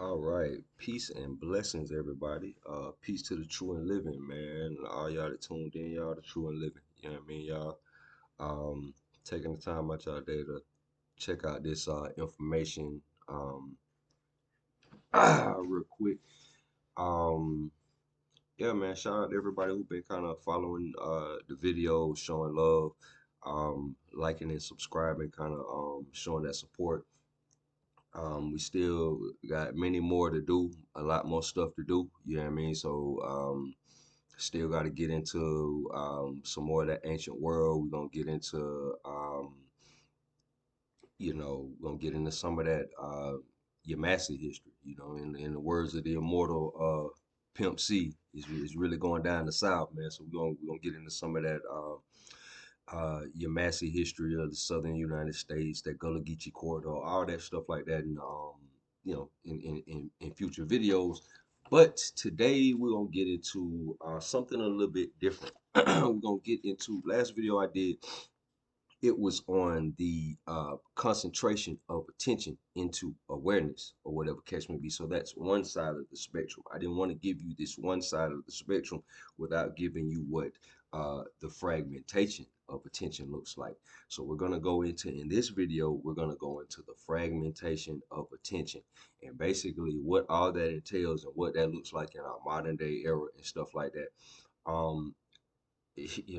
All right, peace and blessings, everybody. Peace to the true and living, man. All y'all that tuned in, y'all the true and living. You know what I mean, y'all. Um, Taking the time out y'all day to check out this information. Real quick. Um, yeah, man. Shout out to everybody who been kind of following the video, showing love, liking and subscribing, kind of showing that support. We still got many more to do, a lot more stuff to do. You know what I mean? So still got to get into some more of that ancient world. We're gonna get into we're gonna get into some of that Yamasi history. In the words of the immortal Pimp C, is really going down the south, man. So we're gonna get into some of that. Yamasi history of the southern United States, that Gullah Geechee corridor, all that stuff like that, and in future videos. But today we're gonna get into something a little bit different. We're gonna get into last video I did. It was on the concentration of attention into awareness, or whatever case may be. So that's one side of the spectrum. I didn't want to give you this one side of the spectrum without giving you what the fragmentation of attention looks like. So we're going to go into, in this video, we're going to go into the fragmentation of attention, and basically what all that entails and what that looks like in our modern day era and stuff like that. Um,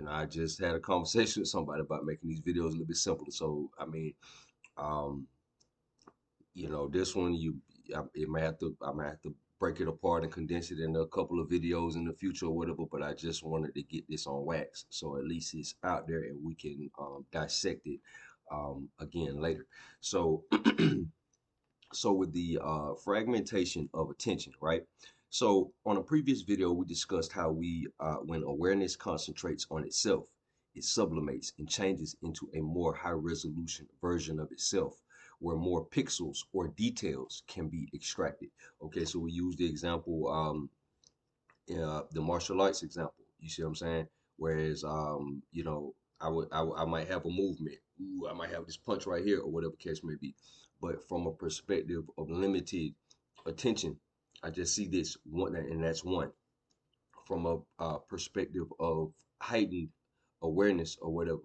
I just had a conversation with somebody about making these videos a little bit simpler. So, I mean, um, this one I might have to break it apart and condense it into a couple of videos in the future or whatever. But I just wanted to get this on wax, so at least it's out there and we can dissect it again later. So, so with the fragmentation of attention, right? So on a previous video, we discussed how when awareness concentrates on itself, it sublimates and changes into a more high resolution version of itself, where more pixels or details can be extracted. Okay, so we use the example, the martial arts example. You see what I'm saying? Whereas, I might have a movement. Ooh, I might have this punch right here, or whatever case may be. But from a perspective of limited attention, I just see this one, and that's one. From a perspective of heightened awareness or whatever,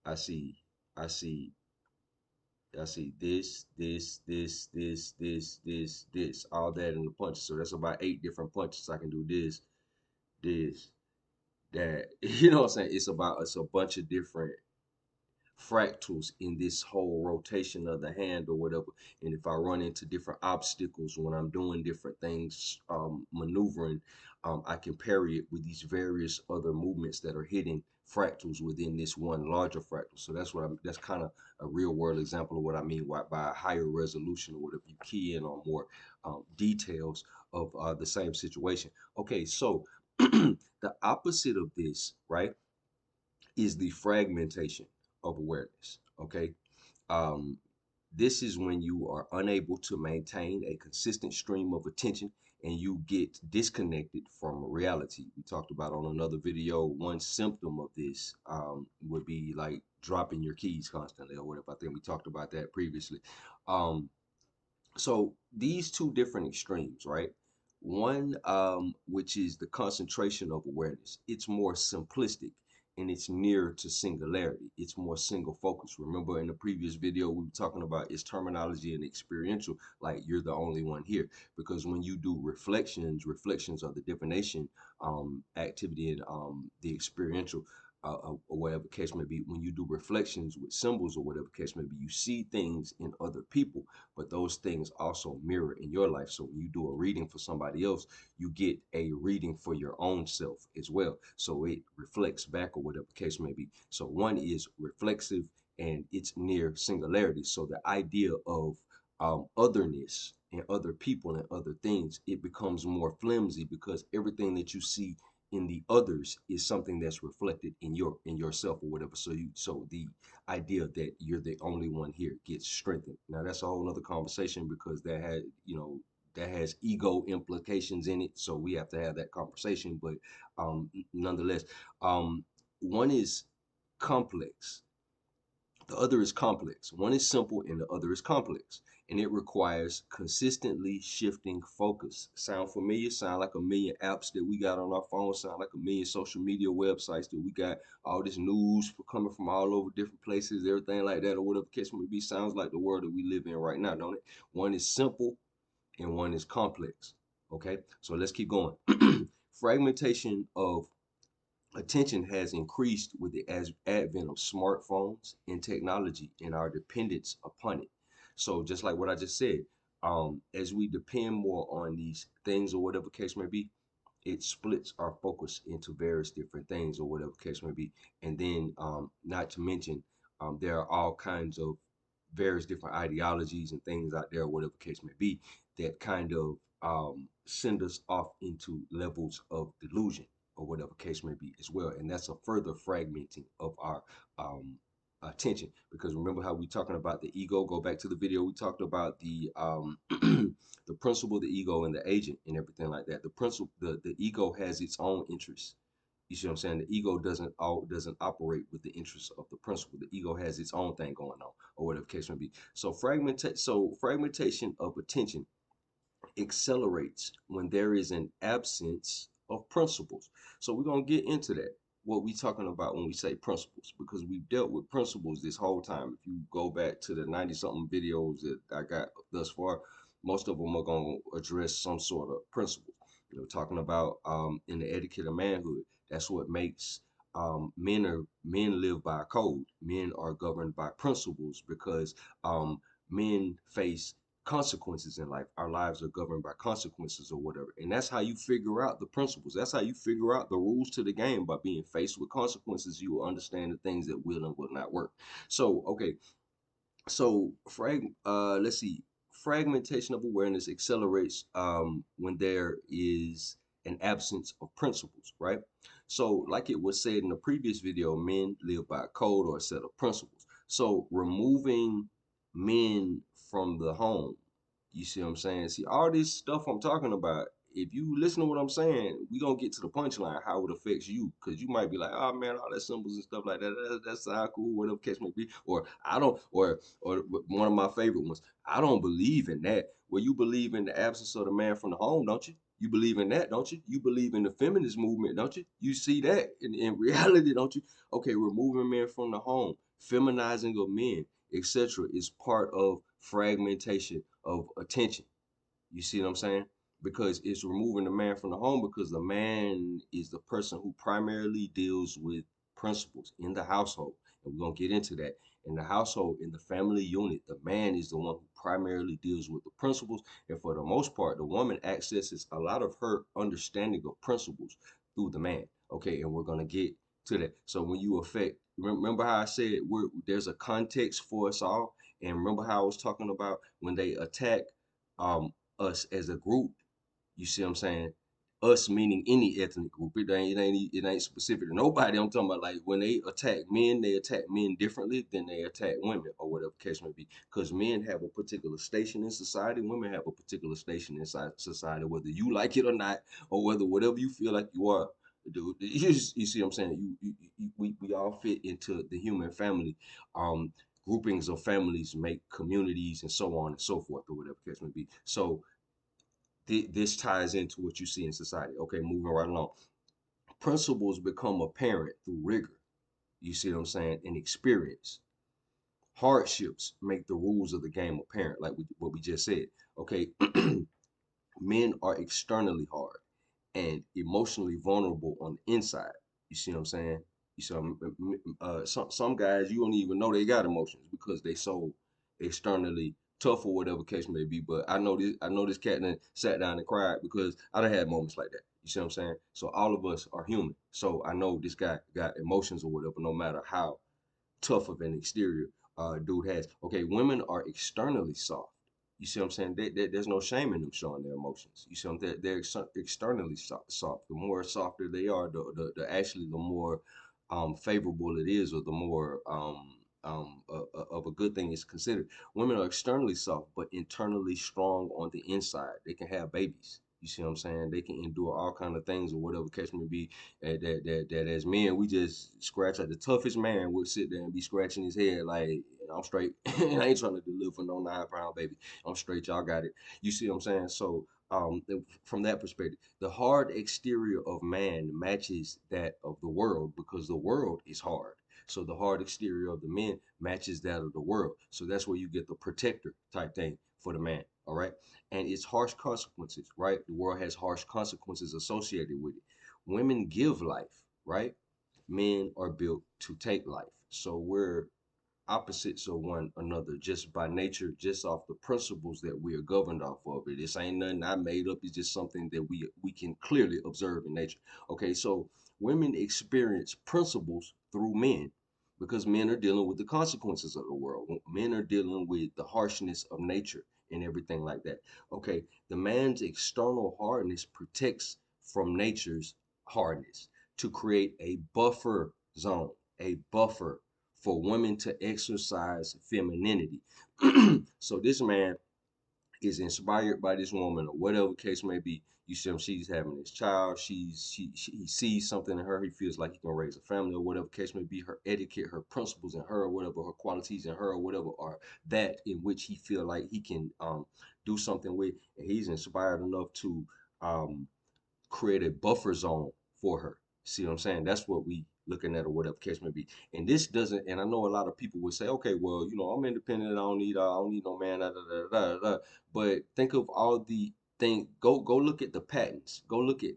I see, I see, I see this, all that in the punches. So that's about 8 different punches. I can do this, that. You know what I'm saying? It's a bunch of different fractals in this whole rotation of the hand or whatever. And if I run into different obstacles when I'm doing different things, maneuvering, I can parry it with these various other movements that are hitting fractals within this one larger fractal. So that's kind of a real world example of what I mean by a higher resolution, or whatever. You key in on more details of the same situation. Okay, so the opposite of this, right, is the fragmentation of awareness. Okay. Um, this is when you are unable to maintain a consistent stream of attention and you get disconnected from reality. We talked about on another video, one symptom of this would be like dropping your keys constantly or whatever. I think we talked about that previously. Um, so these two different extremes, right? One, which is the concentration of awareness, it's more simplistic and it's near to singularity. It's more single focus. Remember in the previous video, we were talking about its terminology and experiential, like you're the only one here. Because when you do reflections are the divination activity and the experiential or whatever case may be, when you do reflections with symbols or whatever case may be, you see things in other people, but those things also mirror in your life. So when you do a reading for somebody else, you get a reading for your own self as well. So it reflects back or whatever case may be. So one is reflexive and it's near singularity. So the idea of otherness and other people and other things, it becomes more flimsy because everything that you see in the others is something that's reflected in yourself or whatever. So the idea that you're the only one here gets strengthened. Now that's a whole other conversation because that has ego implications in it. So we have to have that conversation. But nonetheless, one is complex, The other is complex. One is simple and the other is complex. And it requires consistently shifting focus. Sound familiar? Sound like a million apps that we got on our phone. Sound like a million social media websites that we got all this news coming from all over different places, everything like that, or whatever the case may be. Sounds like the world that we live in right now, don't it? One is simple and one is complex. Okay, so let's keep going. Fragmentation of attention has increased with the advent of smartphones and technology and our dependence upon it. So just like what I just said, as we depend more on these things or whatever case may be, it splits our focus into various different things or whatever case may be. And then, not to mention, there are all kinds of various different ideologies and things out there, whatever case may be, that kind of send us off into levels of delusion or whatever case may be as well. And that's a further fragmenting of our attention. Because remember how we talking about the ego? Go back to the video we talked about the principle, the ego, and the agent, and everything like that. The principle, the ego has its own interests. You see what I'm saying? The ego doesn't operate with the interests of the principle. The ego has its own thing going on, or whatever case may be. So fragmentation of attention accelerates when there is an absence of principles. So we're gonna get into that. What we talking about when we say principles, because we've dealt with principles this whole time. If you go back to the 90 something videos that I got thus far, most of them are gonna address some sort of principles. Talking about in the etiquette of manhood. That's what makes men live by a code. Men are governed by principles because men face consequences in life. Our lives are governed by consequences or whatever. And that's how you figure out the principles. That's how you figure out the rules to the game. By being faced with consequences, you will understand the things that will and will not work. So, okay. So, let's see. Fragmentation of awareness accelerates when there is an absence of principles, right? So, like it was said in the previous video, men live by a code or a set of principles. So, removing men from the home, you see what I'm saying? See, all this stuff I'm talking about, if you listen to what I'm saying, we gonna get to the punchline, how it affects you. Cause you might be like, oh man, all that symbols and stuff like that, that's how cool, whatever case may be. Or I don't, or one of my favorite ones, I don't believe in that. Well, you believe in the absence of the man from the home, don't you? You believe in that, don't you? You believe in the feminist movement, don't you? You see that in reality, don't you? Okay, removing men from the home, feminizing of men, etc., is part of fragmentation of attention. You see what I'm saying? Because it's removing the man from the home because the man is the person who primarily deals with principles in the household. And we're going to get into that. In the household, in the family unit, the man is the one who primarily deals with the principles. And for the most part, the woman accesses a lot of her understanding of principles through the man. Okay, and we're going to get to that. So when you affect, remember how I said there's a context for us all? And remember how I was talking about when they attack um, us as a group. You see what I'm saying? Us meaning any ethnic group. It ain't specific to nobody. I'm talking about like when they attack men differently than they attack women or whatever the case may be. Because men have a particular station in society, women have a particular station in society, whether you like it or not, or whether whatever you feel like you are. Dude, you see what I'm saying? We all fit into the human family. Groupings of families make communities and so on and so forth or whatever the case may be. So this ties into what you see in society. Okay, moving right along. Principles become apparent through rigor. You see what I'm saying? And experience. Hardships make the rules of the game apparent, like what we just said. Okay, men are externally hard and emotionally vulnerable on the inside. You see what I'm saying? You see, some guys you don't even know they got emotions because they so externally tough or whatever case may be. But I know this cat that sat down and cried because I done had moments like that. You see what I'm saying? So all of us are human. So I know this guy got emotions or whatever, no matter how tough of an exterior dude has. Okay, women are externally soft. You see what I'm saying? There's no shame in them showing their emotions. You see what I'm saying? They're externally soft. The more softer they are, the more favorable it is, or the more of a good thing is considered. Women are externally soft, but internally strong on the inside. They can have babies. You see what I'm saying? They can endure all kind of things or whatever case may be. That as men, we just scratch at the toughest man would sit there and be scratching his head like, I'm straight. And I ain't trying to deliver no 9 pound baby. I'm straight. Y'all got it. You see what I'm saying? So from that perspective, the hard exterior of man matches that of the world because the world is hard. So the hard exterior of the men matches that of the world. So that's where you get the protector type thing for the man. All right. And it's harsh consequences, right? The world has harsh consequences associated with it. Women give life, right? Men are built to take life. So we're opposites of one another just by nature, just off the principles that we are governed off of. It. This ain't nothing I made up. It's just something that we can clearly observe in nature. Okay, so women experience principles through men because men are dealing with the consequences of the world. Men are dealing with the harshness of nature and everything like that. Okay, the man's external hardness protects from nature's hardness to create a buffer zone, a buffer for women to exercise femininity. So this man is inspired by this woman or whatever case may be. You see him, she's having this child. He sees something in her. He feels like he can raise a family or whatever case may be. Her etiquette, her principles in her, or whatever her qualities in her, or whatever are that in which he feel like he can do something with. And he's inspired enough to um, create a buffer zone for her. See what I'm saying? That's what we looking at or whatever case may be. And this doesn't, and I know a lot of people would say, okay, well, I'm independent. I don't need no man. Da, da, da, da, da. But think of all the thing. Go look at the patents. Go look at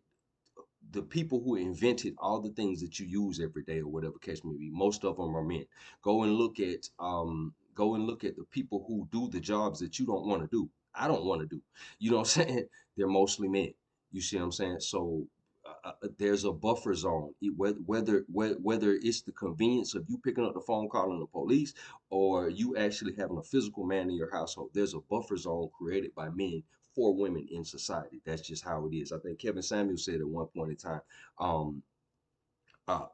the people who invented all the things that you use every day or whatever case may be. Most of them are men. Go and look at the people who do the jobs that you don't want to do. I don't want to do. You know what I'm saying? They're mostly men. You see what I'm saying? So there's a buffer zone. Whether it's the convenience of you picking up the phone calling the police or you actually having a physical man in your household, there's a buffer zone created by men for women in society. That's just how it is. I think Kevin Samuel said at one point in time, um,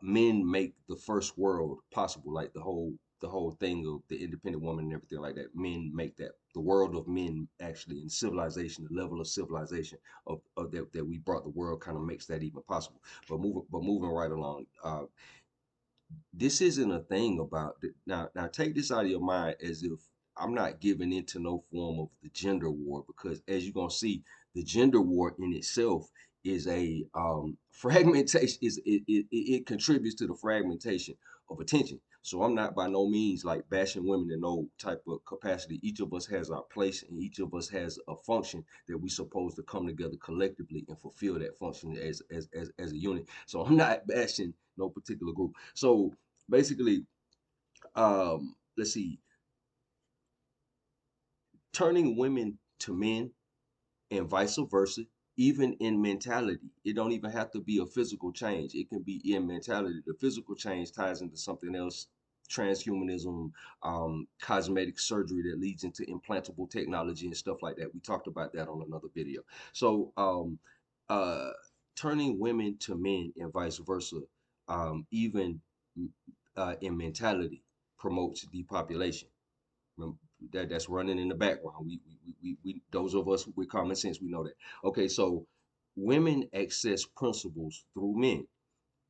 men make the first world possible, like the whole thing of the independent woman and everything like that. Men make that the world of men actually in civilization, the level of civilization of that we brought the world kind of makes that even possible. But moving right along, this isn't a thing about now take this out of your mind as if I'm not giving into no form of the gender war because as you're gonna see the gender war in itself is a fragmentation it contributes to the fragmentation of attention. So I'm not by no means like bashing women in no type of capacity. Each of us has our place and each of us has a function that we supposed to come together collectively and fulfill that function as a unit. So I'm not bashing no particular group. So basically, let's see, turning women to men and vice versa, even in mentality. It don't even have to be a physical change. It can be in mentality. The physical change ties into something else, transhumanism, cosmetic surgery that leads into implantable technology and stuff like that. We talked about that on another video. So uh, turning women to men and vice versa, even in mentality, promotes depopulation. That's running in the background. We those of us with common sense, we know that. Okay, so women access principles through men.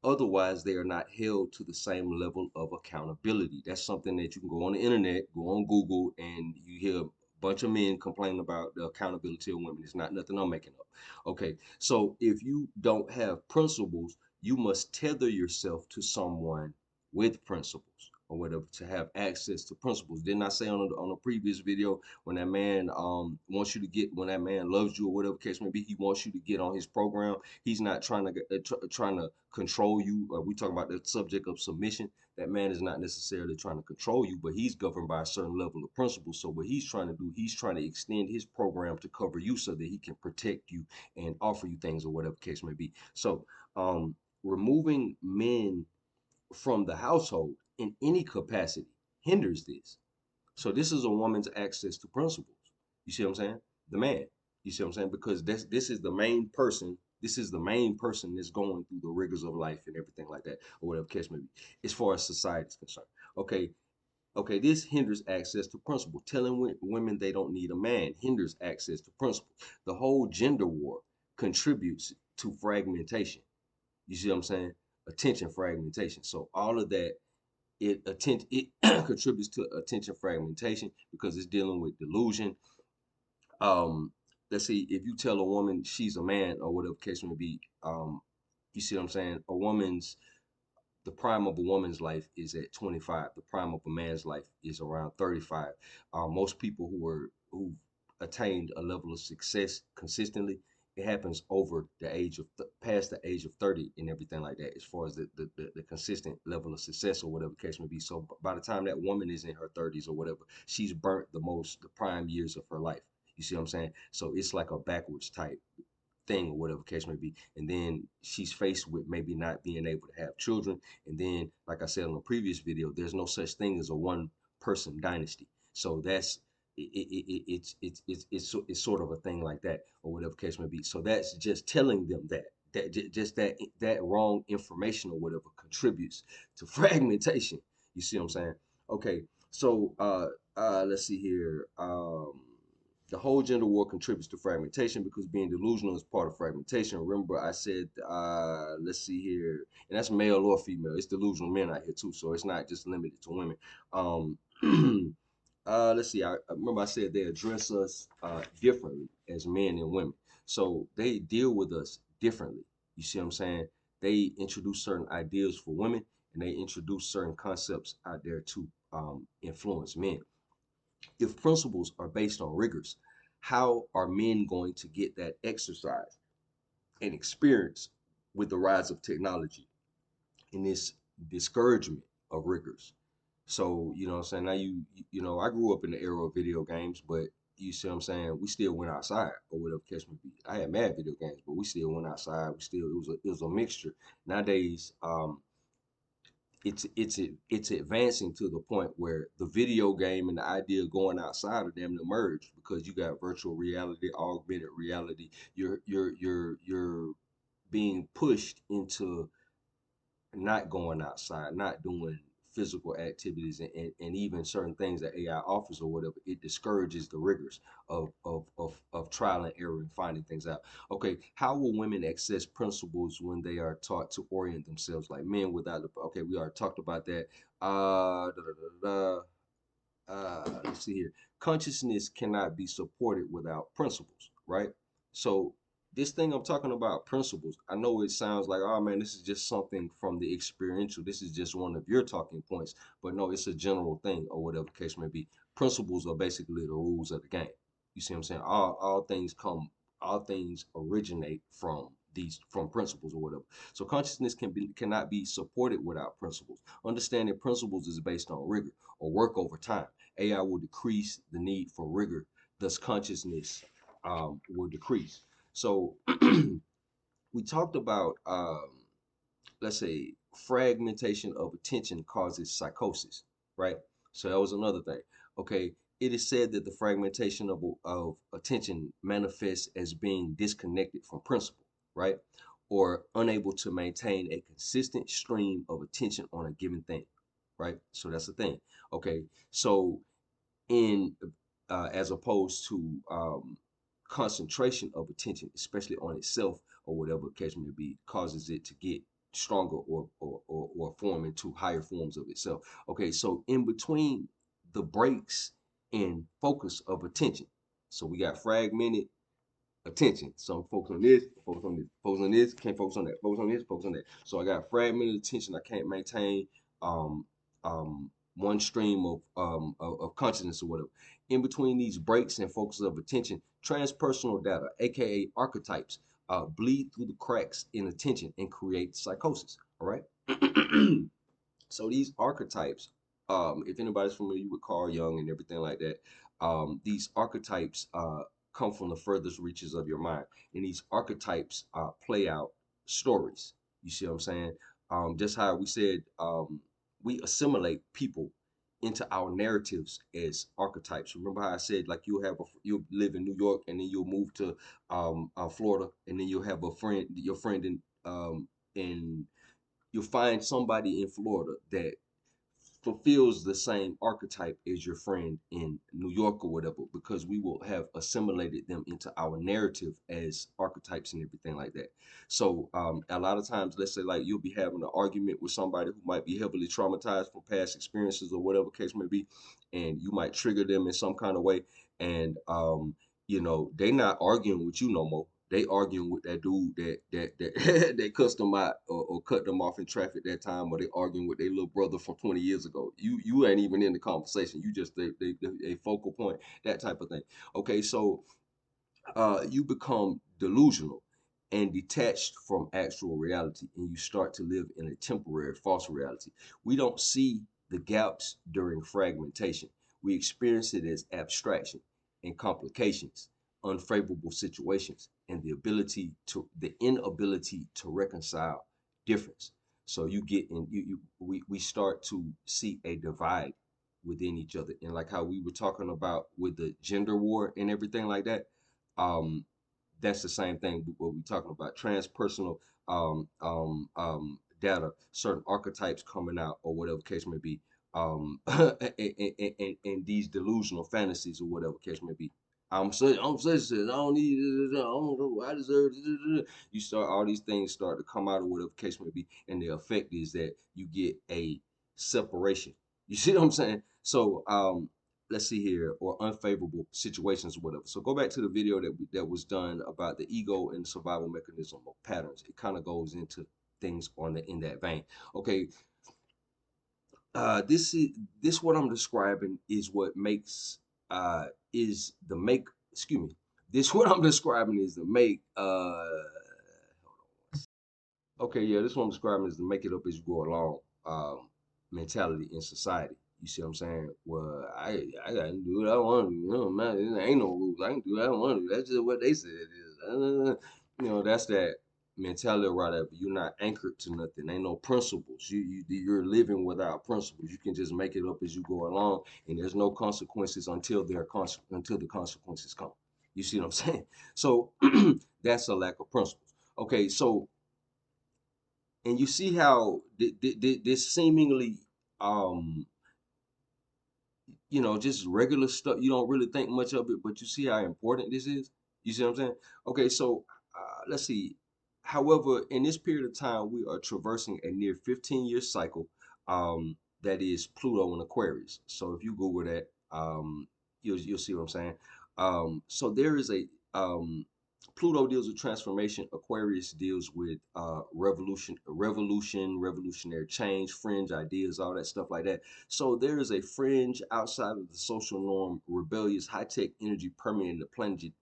Otherwise, they are not held to the same level of accountability. That's something that you can go on the internet, go on Google, and you hear a bunch of men complain about the accountability of women. It's not nothing I'm making up. Okay, so if you don't have principles, you must tether yourself to someone with principles or whatever to have access to principles. Didn't I say on a previous video when that man wants you to get when that man loves you or whatever case may be, he wants you to get on his program. He's not trying to trying to control you. We talk about the subject of submission. That man is not necessarily trying to control you, but he's governed by a certain level of principles. So what he's trying to do, he's trying to extend his program to cover you so that he can protect you and offer you things or whatever case may be. So removing men from the household in any capacity hinders this. So this is a woman's access to principles. You see what I'm saying? The man. You see what I'm saying? Because this is the main person. This is the main person that's going through the rigors of life and everything like that, or whatever case may be, as far as society is concerned. Okay, okay, this hinders access to principle. Telling women they don't need a man hinders access to principle. The whole gender war contributes to fragmentation. You see what I'm saying? Attention fragmentation. So all of that, it contributes to attention fragmentation because it's dealing with delusion. um let's see, if you tell a woman she's a man or whatever case may be, you see what I'm saying, the prime of a woman's life is at 25. The prime of a man's life is around 35. Most people who've attained a level of success consistently, it happens over the age of past the age of 30 and everything like that, as far as the consistent level of success or whatever case may be. So by the time that woman is in her 30s or whatever, she's burnt the prime years of her life. You see what I'm saying? So it's like a backwards type thing or whatever case may be. And then she's faced with maybe not being able to have children. And then, like I said on the previous video, there's no such thing as a one person dynasty. So that's it's sort of a thing like that or whatever case may be. So that's just telling them that wrong information or whatever contributes to fragmentation. You see what I'm saying? Okay, so let's see here. The whole gender war contributes to fragmentation because being delusional is part of fragmentation. Remember, I said, let's see here, and that's male or female. It's delusional men out here too, so it's not just limited to women. Um, let's see. I remember I said they address us differently as men and women, so they deal with us differently. You see what I'm saying? They introduce certain ideas for women, and they introduce certain concepts out there to influence men. If principles are based on rigors, how are men going to get that exercise and experience with the rise of technology and this discouragement of rigors? So, you know what I'm saying? Now I grew up in the era of video games, but you see what I'm saying? We still went outside or whatever catch me be. I had mad video games, but we still went outside. It was a mixture. Nowadays, it's advancing to the point where the video game and the idea of going outside of them to merge because you got virtual reality, augmented reality. You're being pushed into not going outside, not doing physical activities, and even certain things that AI offers or whatever. It discourages the rigors of trial and error and finding things out. Okay, how will women access principles when they are taught to orient themselves like men without the, okay, we already talked about that. Da, da, da, da, let's see here. Consciousness cannot be supported without principles, right? So this thing I'm talking about, principles, I know it sounds like, oh man, this is just something from the experiential. This is just one of your talking points, but no, it's a general thing or whatever the case may be. Principles are basically the rules of the game. You see what I'm saying? All things originate from principles or whatever. So consciousness cannot be supported without principles. Understanding principles is based on rigor or work over time. AI will decrease the need for rigor, thus consciousness will decrease. So we talked about, let's say, fragmentation of attention causes psychosis, right? So that was another thing. Okay, it is said that the fragmentation of attention manifests as being disconnected from principle, right? Or unable to maintain a consistent stream of attention on a given thing, right? So that's the thing. Okay, so in as opposed to concentration of attention, especially on itself or whatever case may be, causes it to get stronger or form into higher forms of itself. Okay, so in between the breaks in focus of attention, so we got fragmented attention. Some focus on this, focus on this, focus on this, can't focus on that, focus on this, focus on that. So I got fragmented attention. I can't maintain um one stream of consciousness or whatever. In between these breaks and focus of attention, transpersonal data, aka archetypes, bleed through the cracks in attention and create psychosis. All right. So these archetypes, if anybody's familiar with Carl Jung and everything like that, these archetypes come from the furthest reaches of your mind, and these archetypes play out stories. You see what I'm saying? Just how we said, we assimilate people into our narratives as archetypes. Remember how I said, like, you'll live in New York and then you'll move to Florida, and then you'll have your friend in you'll find somebody in Florida that fulfills the same archetype as your friend in New York or whatever, because we will have assimilated them into our narrative as archetypes and everything like that. So a lot of times, let's say like you'll be having an argument with somebody who might be heavily traumatized from past experiences or whatever case may be, and you might trigger them in some kind of way, and they not arguing with you no more. They arguing with that dude that they cussed them out or cut them off in traffic that time, or they arguing with their little brother from 20 years ago. You ain't even in the conversation. You just a focal point, that type of thing. Okay, so you become delusional and detached from actual reality, and you start to live in a temporary false reality. We don't see the gaps during fragmentation. We experience it as abstraction and complications, unfavorable situations, and the inability to reconcile difference. So you get in we start to see a divide within each other, and like how we were talking about with the gender war and everything like that. um that's the same thing with what we're talking about, transpersonal data, certain archetypes coming out or whatever case may be, and these delusional fantasies or whatever case may be. I'm such I don't need I don't know, I deserve you start, all these things start to come out or whatever case may be, and the effect is that you get a separation. You see what I'm saying? So let's see here, or unfavorable situations or whatever. So go back to the video that was done about the ego and the survival mechanism of patterns. It kind of goes into things on the in that vein. Okay, this is this what I'm describing is what makes is the make excuse me. This what I'm describing is the make okay, yeah, this one I'm describing is to make it up as you go along mentality in society. You see what I'm saying? Well, I gotta do what I want to do. You know, man, there ain't no rules. I can do what I want to do. That's just what they said it is. That's that mentality or whatever. You're not anchored to nothing. Ain't no principles. You're living without principles. You can just make it up as you go along, and there's no consequences until until the consequences come. You see what I'm saying? So that's a lack of principles. Okay, so and you see how this seemingly um just regular stuff, you don't really think much of it, but you see how important this is. You see what I'm saying? Okay, so let's see. However, in this period of time, we are traversing a near 15-year cycle, that is Pluto and Aquarius. So if you Google that, you'll see what I'm saying. So there is a Pluto deals with transformation. Aquarius deals with revolutionary change, fringe ideas, all that stuff like that. So there is a fringe outside of the social norm, rebellious, high-tech energy permeating the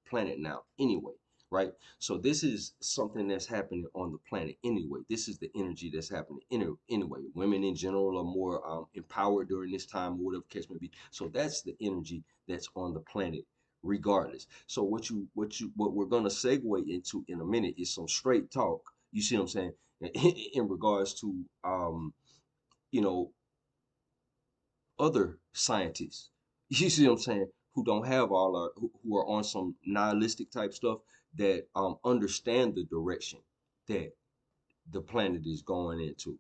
planet now. Anyway, right? So this is something that's happening on the planet anyway. This is the energy that's happening anyway. Women in general are more empowered during this time, or whatever case may be. So that's the energy that's on the planet regardless. So what we're gonna segue into in a minute is some straight talk. You see what I'm saying? In regards to you know, other scientists. You see what I'm saying? Who don't have all our who are on some nihilistic type stuff, that understand the direction that the planet is going into,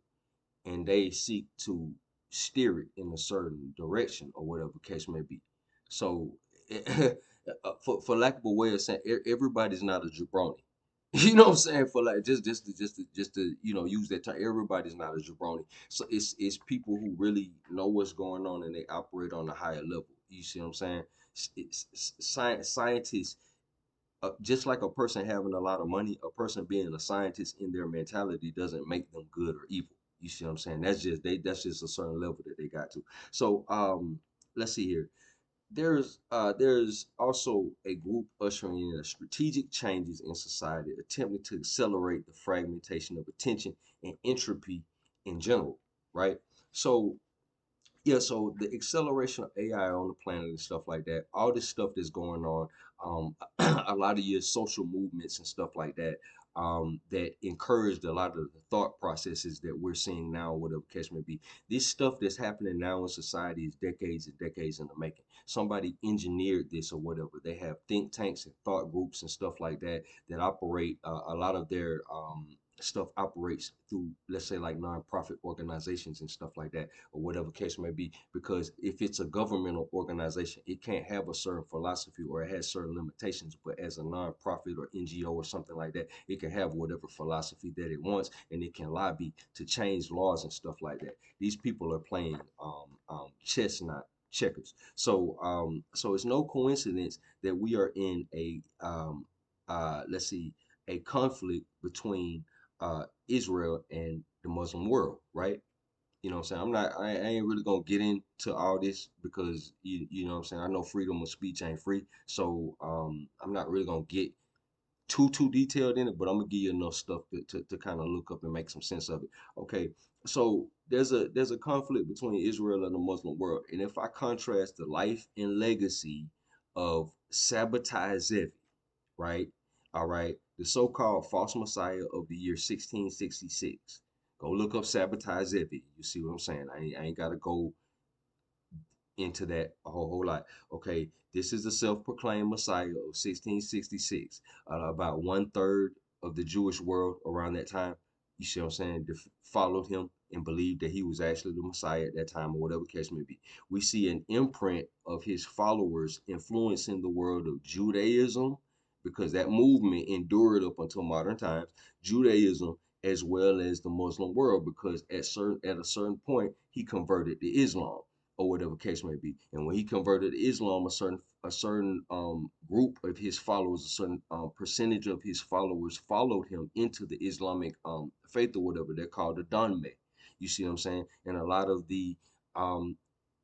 and they seek to steer it in a certain direction or whatever case may be. So, for lack of a way of saying, everybody's not a jabroni. You know what I'm saying? For like just to use that term, everybody's not a jabroni. So it's people who really know what's going on and they operate on a higher level. You see what I'm saying? Scientists, just like a person having a lot of money, a person being a scientist in their mentality doesn't make them good or evil. You see what I'm saying? That's just a certain level that they got to. So let's see here. There's also a group ushering in strategic changes in society, attempting to accelerate the fragmentation of attention and entropy in general, right? So yeah, so the acceleration of AI on the planet and stuff like that, all this stuff that's going on, a lot of your social movements and stuff like that, that encouraged a lot of the thought processes that we're seeing now, whatever case may be. This stuff that's happening now in society is decades and decades in the making. Somebody engineered this or whatever. They have think tanks and thought groups and stuff like that that operate a lot of their stuff operates through, let's say, like nonprofit organizations and stuff like that, or whatever case may be. Because if it's a governmental organization, it can't have a certain philosophy, or it has certain limitations. But as a nonprofit or NGO or something like that, it can have whatever philosophy that it wants, and it can lobby to change laws and stuff like that. These people are playing chess, not checkers. So it's no coincidence that we are in a let's see, a conflict between Israel and the Muslim world, right? You know what I'm saying? I ain't really gonna get into all this because you know what I'm saying? I know freedom of speech ain't free. So I'm not really gonna get too detailed in it, but I'm gonna give you enough stuff to kind of look up and make some sense of it. Okay. So there's a conflict between Israel and the Muslim world. And if I contrast the life and legacy of Sabbatai, right? All right. The so-called false messiah of the year 1666. Go look up Sabbatai Zevi. You see what I'm saying? I ain't got to go into that a whole lot. Okay, this is the self-proclaimed Messiah of 1666. About one third of the Jewish world around that time, you see what I'm saying, followed him and believed that he was actually the Messiah at that time, or whatever case may be. We see an imprint of his followers influencing the world of Judaism, because that movement endured up until modern times. Judaism, as well as the Muslim world, because at a certain point he converted to Islam, or whatever case may be. And when he converted to Islam, a certain group of his followers, a certain percentage of his followers followed him into the Islamic faith, or whatever. They're called the Donme. You see what I'm saying? And a lot of the um,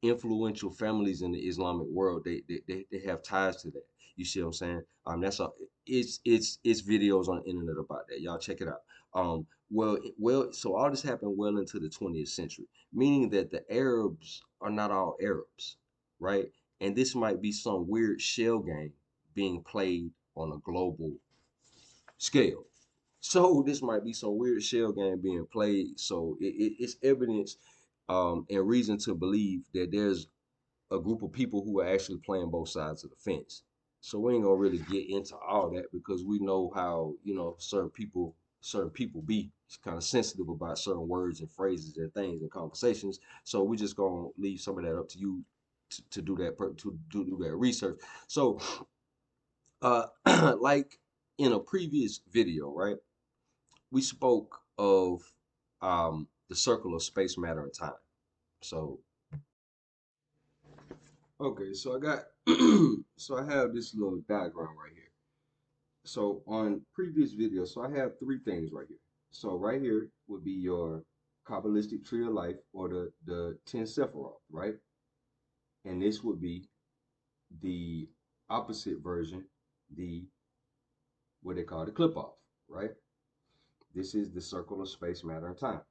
influential families in the Islamic world, they have ties to that. You see what I'm saying? That's a it's videos on the internet about that. Y'all check it out. So all this happened well into the 20th century, meaning that the Arabs are not all Arabs, right? And this might be some weird shell game being played on a global scale. So this might be some weird shell game being played. So it's evidence and reason to believe that there's a group of people who are actually playing both sides of the fence. So we ain't gonna really get into all that, because we know how, certain people be kind of sensitive about certain words and phrases and things and conversations. So we just gonna leave some of that up to you to do that to do that research. So like in a previous video, right? We spoke of the circle of space, matter, and time. So okay, so I got so I have this little diagram right here. So on previous videos, so I have three things right here. So right here would be your Kabbalistic tree of life, or the 10 Sephiroth, right? And this would be the opposite version, the what they call the clip off, right? This is the circle of space, matter, and time.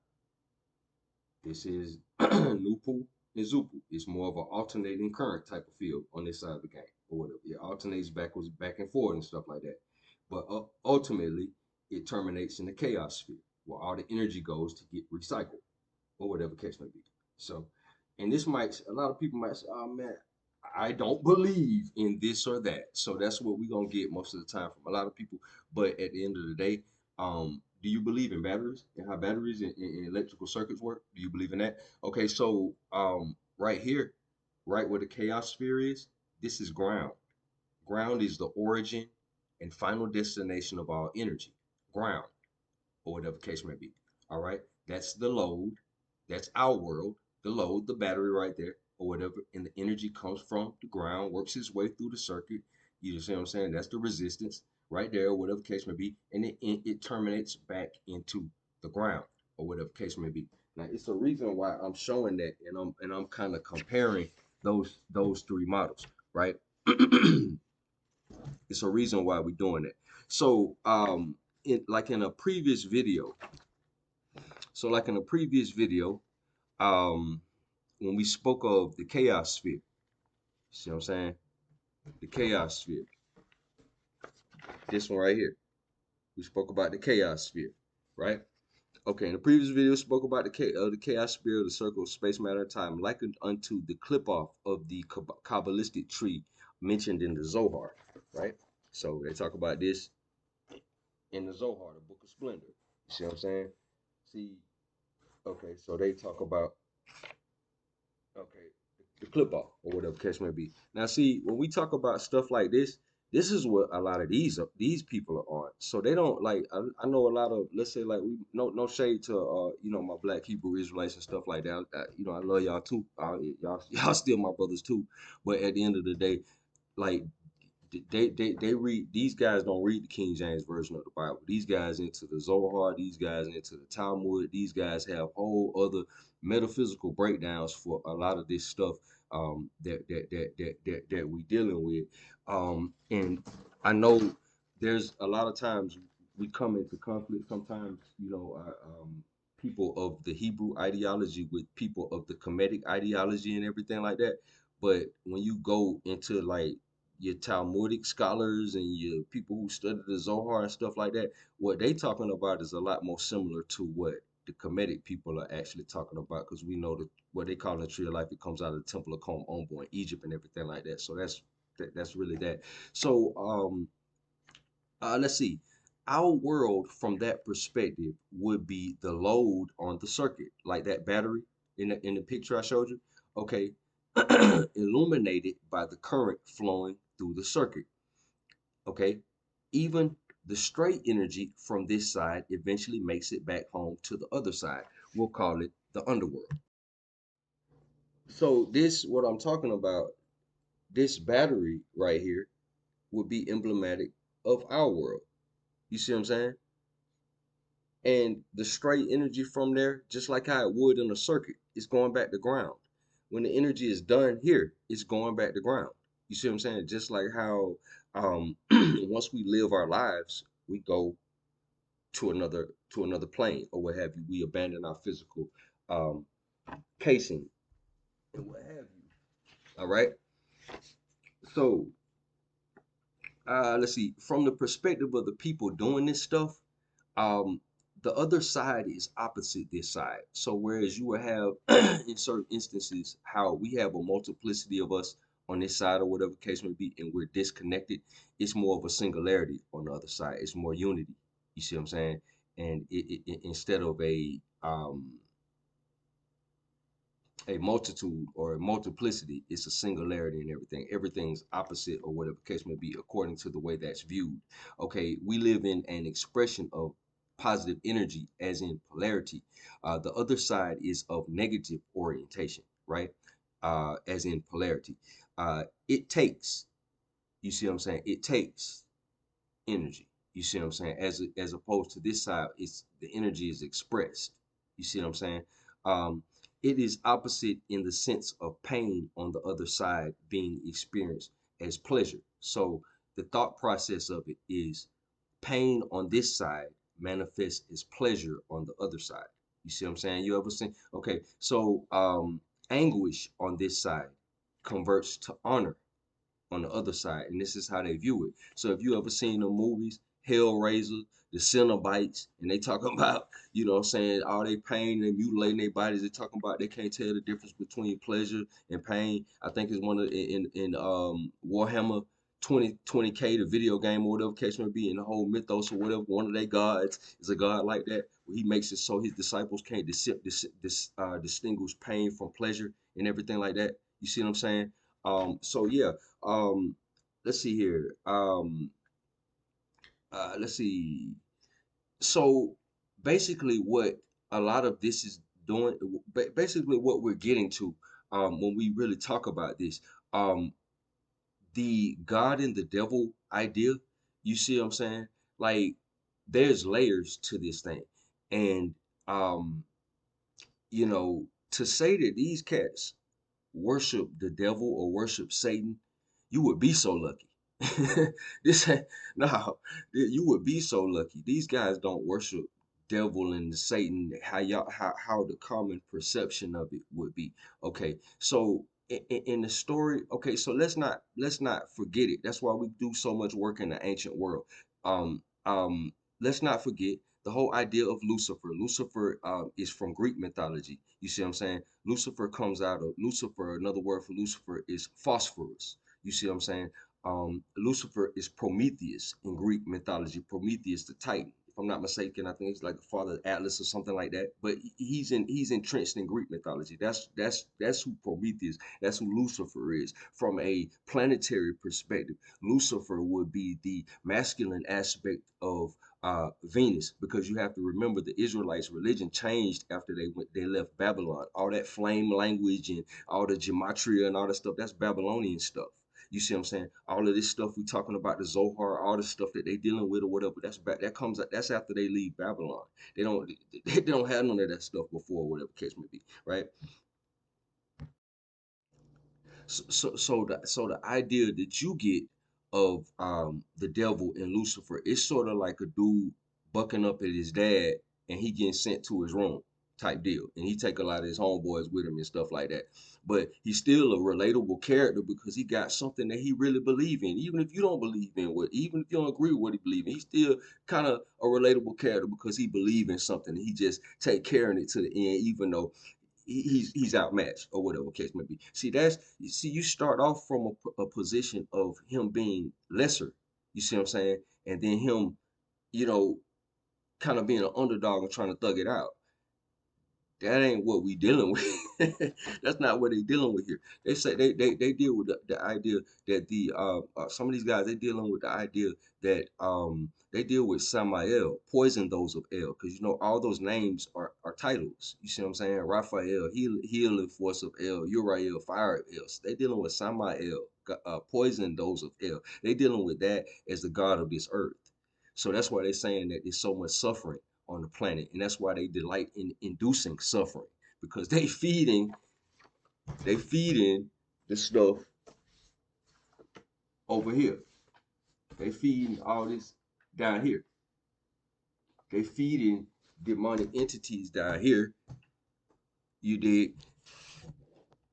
This is Nupu and Zupu. It's more of an alternating current type of field on this side of the game, or whatever. It alternates backwards, back and forth, and stuff like that. But ultimately, it terminates in the chaos sphere, where all the energy goes to get recycled, or whatever case may be. So, and this might, a lot of people might say, oh man, I don't believe in this or that. So that's what we're gonna get most of the time from a lot of people. But at the end of the day, do you believe in batteries and how batteries and electrical circuits work? Do you believe in that? Okay, so right here, right where the chaos sphere is, this is ground. Ground is the origin and final destination of all energy. Ground, or whatever case may be. All right, that's the load. That's our world. The load, the battery right there, or whatever, and the energy comes from the ground, works its way through the circuit. You see what I'm saying? That's the resistance right there, or whatever case may be, and it terminates back into the ground, or whatever case may be. Now, it's a reason why I'm showing that, and I'm kind of comparing those three models, right? It's a reason why we're doing it. So, like in a previous video, um, when we spoke of the chaos sphere, see what I'm saying? The chaos sphere. This one right here. We spoke about the chaos sphere, right? Okay, in the previous video, we spoke about the chaos sphere of the circle of space, matter, and time, likened unto the clip off of the Kabbalistic tree mentioned in the Zohar, right? So they talk about this in the Zohar, the Book of Splendor. You see what I'm saying? See, okay, so they talk about okay, the clip off or whatever case may be. Now, see, when we talk about stuff like this is what a lot of these people are on. So they don't like. I know a lot of, let's say, like, we no shade to my Black Hebrew Israelites and stuff like that. I love y'all too. Y'all still my brothers too. But at the end of the day, like they read, these guys don't read the King James version of the Bible. These guys into the Zohar, these guys into the Talmud, these guys have whole other metaphysical breakdowns for a lot of this stuff that we dealing with. And I know there's a lot of times we come into conflict sometimes, people of the Hebrew ideology with people of the Kemetic ideology and everything like that. But when you go into like your Talmudic scholars and your people who study the Zohar and stuff like that, what they talking about is a lot more similar to what the Kemetic people are actually talking about, because we know that what they call the tree of life, it comes out of the Temple of Ombo in Egypt and everything like that. So that's really that. So let's see. Our world from that perspective would be the load on the circuit, like that battery in the picture I showed you. Okay, illuminated by the current flowing through the circuit. Okay, even the straight energy from this side eventually makes it back home to the other side. We'll call it the underworld. So this, what I'm talking about, this battery right here would be emblematic of our world. You see what I'm saying? And the straight energy from there, just like how it would in a circuit, it's going back to ground. When the energy is done here, it's going back to ground. You see what I'm saying? Just like how once we live our lives, we go to another plane or what have you. We abandon our physical um, casing and what have you. All right. So let's see. From the perspective of the people doing this stuff, um the other side is opposite this side. So whereas you will have in certain instances how we have a multiplicity of us on this side or whatever case may be, and we're disconnected, it's more of a singularity on the other side. It's more unity. You see what I'm saying? And instead of a multitude or a multiplicity, it's a singularity in everything. Everything's opposite or whatever case may be according to the way that's viewed. Okay, we live in an expression of positive energy, as in polarity. The other side is of negative orientation, right? As in polarity. It takes, you see what I'm saying? It takes energy. You see what I'm saying? As opposed to this side, it's the energy is expressed. You see what I'm saying? Um, it is opposite in the sense of pain on the other side being experienced as pleasure. So the thought process of it is pain on this side manifests as pleasure on the other side. You see what I'm saying? You ever seen? Okay, so anguish on this side converts to honor on the other side, and this is how they view it. So if you ever seen the movies, Hellraiser, the Cenobites, and they talking about, saying, all they pain and mutilating their bodies, they talking about they can't tell the difference between pleasure and pain. I think it's one of in Warhammer 20K, the video game or whatever case may be, in the whole mythos or whatever. One of their gods is a god like that, where he makes it so his disciples can't distinguish pain from pleasure and everything like that. You see what I'm saying? So yeah, um, let's see here. Let's see. So basically, what a lot of this is doing, basically what we're getting to, when we really talk about this, um, the God and the devil idea. You see what I'm saying? Like, there's layers to this thing, and um, to say that these cats worship the devil or worship Satan, you would be so lucky. this no, you would be so lucky. These guys don't worship devil and Satan. How the common perception of it would be. Okay, so in the story, okay, so let's not forget it. That's why we do so much work in the ancient world. Um, um, let's not forget the whole idea of Lucifer. Lucifer is from Greek mythology. You see what I'm saying? Lucifer comes out of Lucifer. Another word for Lucifer is phosphorus. You see what I'm saying? Lucifer is Prometheus in Greek mythology. Prometheus, the Titan. I'm not mistaken. I think it's like the father Atlas or something like that. But he's entrenched in Greek mythology. That's who Prometheus. That's who Lucifer is. From a planetary perspective, Lucifer would be the masculine aspect of Venus, because you have to remember the Israelites' religion changed after they left Babylon. All that flame language and all the gematria and all that stuff, that's Babylonian stuff. You see what I'm saying? All of this stuff we talking about, the Zohar, all the stuff that they dealing with or whatever, that's back. That's after they leave Babylon. They don't have none of that stuff before, whatever case may be, right? So the idea that you get of the devil and Lucifer, it's sort of like a dude bucking up at his dad and he getting sent to his room type deal, and he take a lot of his homeboys with him and stuff like that. But he's still a relatable character because he got something that he really believe in, even if you don't believe in what, even if you don't agree with what he believe in, he's still kind of a relatable character because he believe in something and he just take care of it to the end, even though he's outmatched or whatever case may be. See, you start off from a position of him being lesser. You see what I'm saying? And then him, you know, kind of being an underdog and trying to thug it out. That ain't what we dealing with. That's not what they dealing with here. They say they deal with the idea that some of these guys they dealing with the idea that they deal with Samael, poison those of El, because you know all those names are titles. You see what I'm saying? Raphael, healing force of El, Uriel, fire of El. So they dealing with Samael, poison those of El. They dealing with that as the god of this earth. So that's why they're saying that there's so much suffering on the planet, and that's why they delight in inducing suffering, because they feeding the stuff over here. They feeding all this down here. They feeding demonic entities down here. You dig?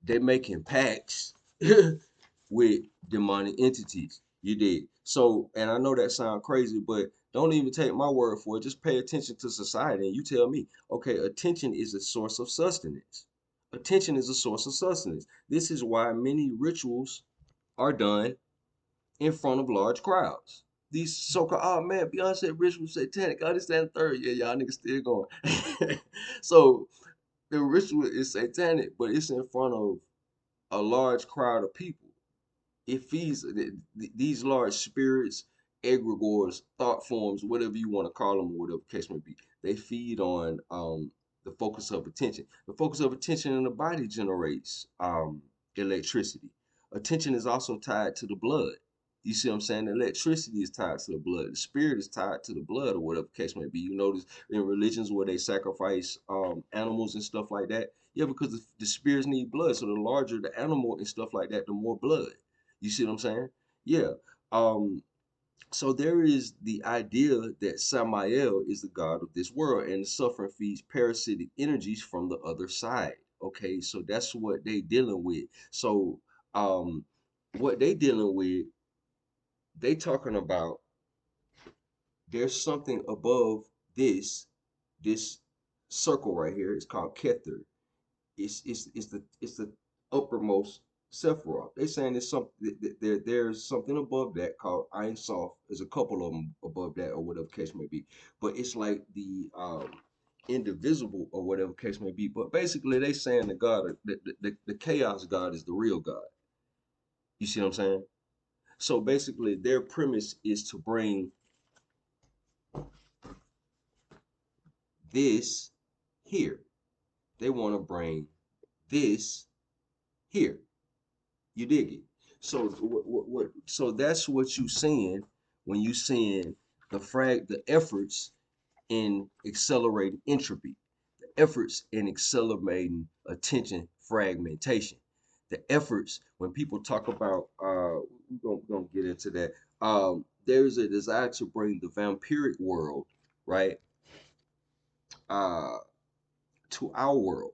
They making pacts with demonic entities. You dig? So, and I know that sounds crazy, but don't even take my word for it. Just pay attention to society and you tell me, okay, attention is a source of sustenance. Attention is a source of sustenance. This is why many rituals are done in front of large crowds. These so-called, oh man, Beyonce ritual satanic, oh this, that, and third. Yeah, y'all niggas still going. So the ritual is satanic, but it's in front of a large crowd of people. It feeds these large spirits, egregores, thought forms, whatever you want to call them, or whatever the case may be. They feed on the focus of attention. The focus of attention in the body generates electricity. Attention is also tied to the blood. You see what I'm saying? The electricity is tied to the blood. The spirit is tied to the blood, or whatever the case may be. You notice in religions where they sacrifice animals and stuff like that. Yeah, because the spirits need blood. So the larger the animal and stuff like that, the more blood. You see what I'm saying? Yeah. Um, so there is the idea that Samael is the god of this world, and the suffering feeds parasitic energies from the other side. Okay, so that's what they dealing with. So what they dealing with, they talking about there's something above this circle right here. It's called Kether. It's the uppermost Sephiroth. They saying there's there's something above that called Ein Sof. There's a couple of them above that or whatever case may be. But it's like the indivisible or whatever case may be. But basically they saying the God, the chaos God is the real God. You see what I'm saying? So basically their premise is to bring this here. They want to bring this here. You dig it? So so that's what you seeing when you seeing the efforts in accelerating entropy, the efforts in accelerating attention fragmentation, the efforts when people talk about we're gonna get into that. There's a desire to bring the vampiric world, right, uh to our world.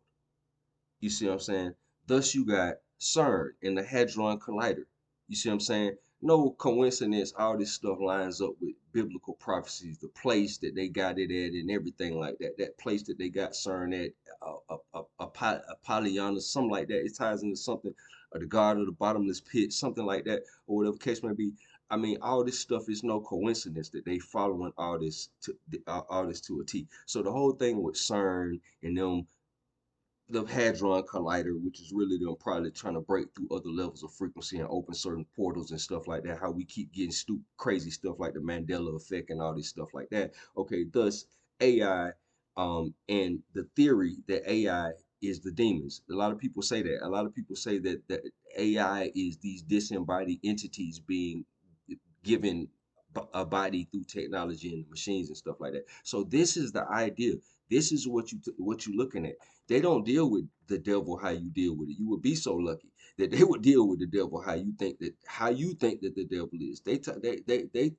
You see what I'm saying? Thus, you got CERN and the Hadron Collider. You see what I'm saying? No coincidence, all this stuff lines up with biblical prophecies, the place that they got it at, and everything like that. That place that they got CERN at, Apollyon, something like that. It ties into something, or the God of the bottomless pit, something like that, or whatever case may be. I mean, all this stuff is no coincidence that they following all this to a T. So the whole thing with CERN and them, the Hadron Collider, which is really them probably trying to break through other levels of frequency and open certain portals and stuff like that. How we keep getting stupid, crazy stuff like the Mandela effect and all this stuff like that. Okay, thus AI, and the theory that AI is the demons. A lot of people say that. A lot of people say that AI is these disembodied entities being given a body through technology and machines and stuff like that. So this is the idea. This is what you looking at. They don't deal with the devil how you deal with it. You would be so lucky that they would deal with the devil how you think that the devil is. They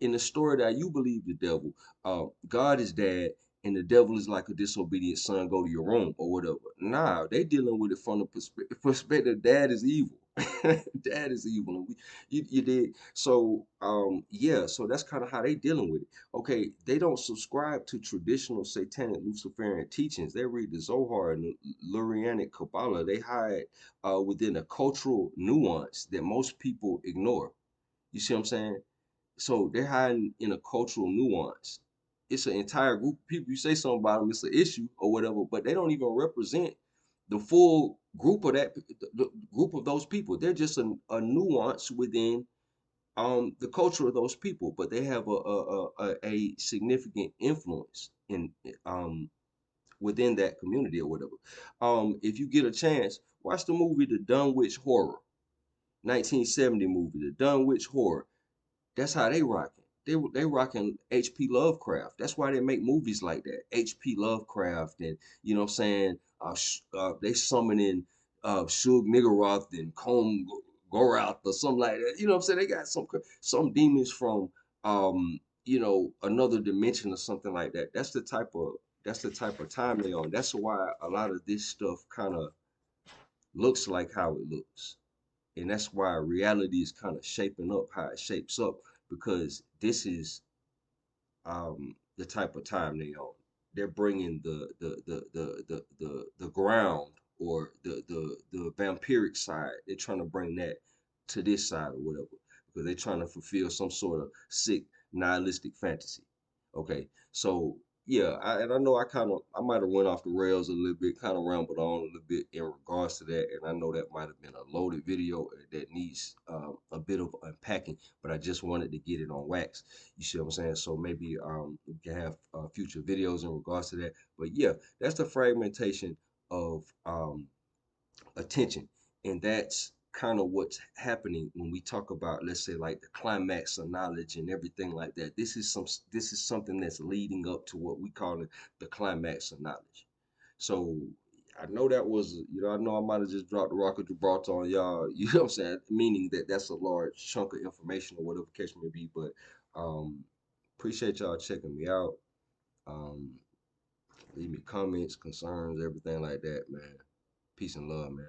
in the story that you believe the devil, God is dad and the devil is like a disobedient son, go to your room or whatever. Nah, they dealing with it from the perspective dad is evil. Dad is evil. And you did. So yeah, so that's kind of how they dealing with it. Okay, they don't subscribe to traditional satanic Luciferian teachings. They read the Zohar and the Lurianic Kabbalah. They hide within a cultural nuance that most people ignore. You see what I'm saying? So they're hiding in a cultural nuance. It's an entire group of people. You say something about them, it's an issue or whatever, but they don't even represent the full group of the group of those people. They're just a nuance within the culture of those people, but they have a significant influence in within that community or whatever. If you get a chance, watch the movie The Dunwich Horror, 1970 movie, The Dunwich Horror. That's how they rocking. They rocking H.P. Lovecraft. That's why they make movies like that. H.P. Lovecraft and you know what I'm saying. They summoning Shug Niggurath and Comb Gorath or something like that. You know what I'm saying. They got some demons from another dimension or something like that. That's the type of time they on. That's why a lot of this stuff kind of looks like how it looks. And that's why reality is kind of shaping up how it shapes up because this is the type of time they on. They're bringing the ground or the vampiric side. They're trying to bring that to this side or whatever because they're trying to fulfill some sort of sick nihilistic fantasy. Okay, so yeah, and I know I might have went off the rails a little bit, kind of rambled on a little bit in regards to that, and I know that might have been a loaded video that needs a bit of unpacking, but I just wanted to get it on wax. You see what I'm saying? So maybe we can have future videos in regards to that. But yeah, that's the fragmentation of attention. And that's kind of what's happening when we talk about, let's say, like the climax of knowledge and everything like that. This is something that's leading up to what we call it the climax of knowledge. So I know that was, I know I might have just dropped the rock of Gibraltar on y'all, you know what I'm saying? Meaning that that's a large chunk of information or whatever the case may be. But um appreciate y'all checking me out. Um leave me comments, concerns, everything like that, man. Peace and love, man.